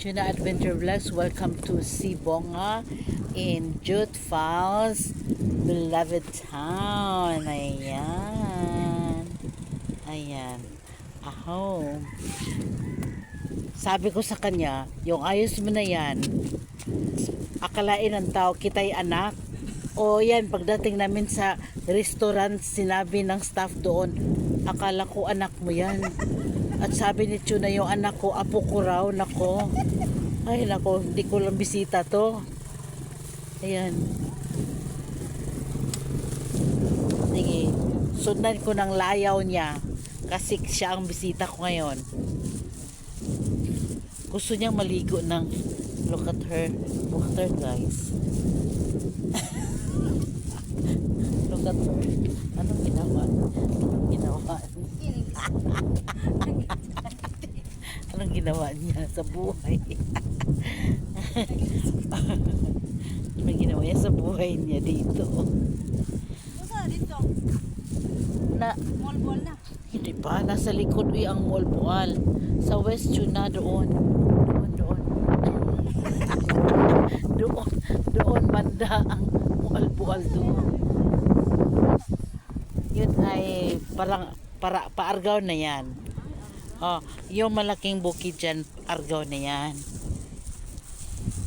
Tuna Adventure Vlogs. Welcome to Sibonga in Jute Falls, beloved town. Ayan. Ayan. Aho. Sabi ko sa kanya, yung ayos mo na yan, akalain ng tao kita'y anak. O yan, pagdating namin sa restaurant, sinabi ng staff doon, akala ko anak mo yan. At sabi ni Tuna, yung anak ko, apo ko raw, nako. Ay, nako, hindi ko lang bisita to. Ayan. Sige, sundan ko ng layaw niya. Kasi siya ang bisita ko ngayon. Gusto niyang maligo ng, look at her. Look at her, guys. Look at her. Anong ginawa? Anong ginawa? Anong ginawa niya sa buhay? Anong ginawa niya sa buhay niya dito? Saan dito? Na, Mall na. hindi pa, nasa likod ang Mall Bual. Sa West Tuna doon. Doon. doon banda ang Mall Bual doon. Yun ay parang paargaw na yan. Oh, yung malaking bukid dyan, argaw na yan.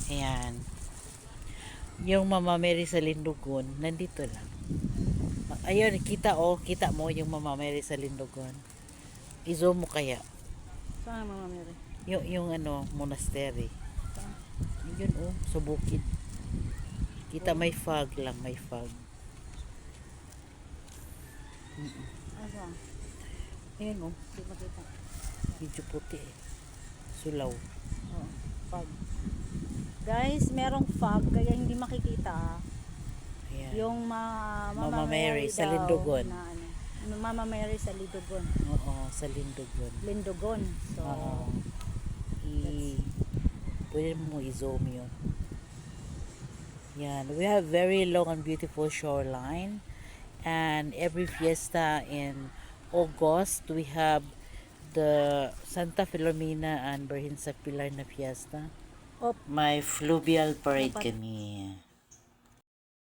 Ayan. Yung Mama Mary sa Lindugon, nandito lang. Ayun, kita mo yung Mama Mary sa Lindugon. Izo mo kaya. Saan Mama Mary? Yung ano, monastery. Yun sa bukid. Kita may fog lang, may fog. Saan? Ayun Hindi makita. medyo puti Sulaw. Oh, fog. Guys, merong fog kaya hindi makikita. Ayan. Yung Mama Mary sa daw Lindugon. na ano. Mama Mary sa Lindugon. Oo, sa Lindugon. Lindugon. So, Oo. Pwede mo i-zoom yun. Yan. We have very long and beautiful shoreline. And every fiesta in August, we have the Santa Filomena and Berhin sa Pilar na fiesta. Op. May fluvial parade Dapat. kami.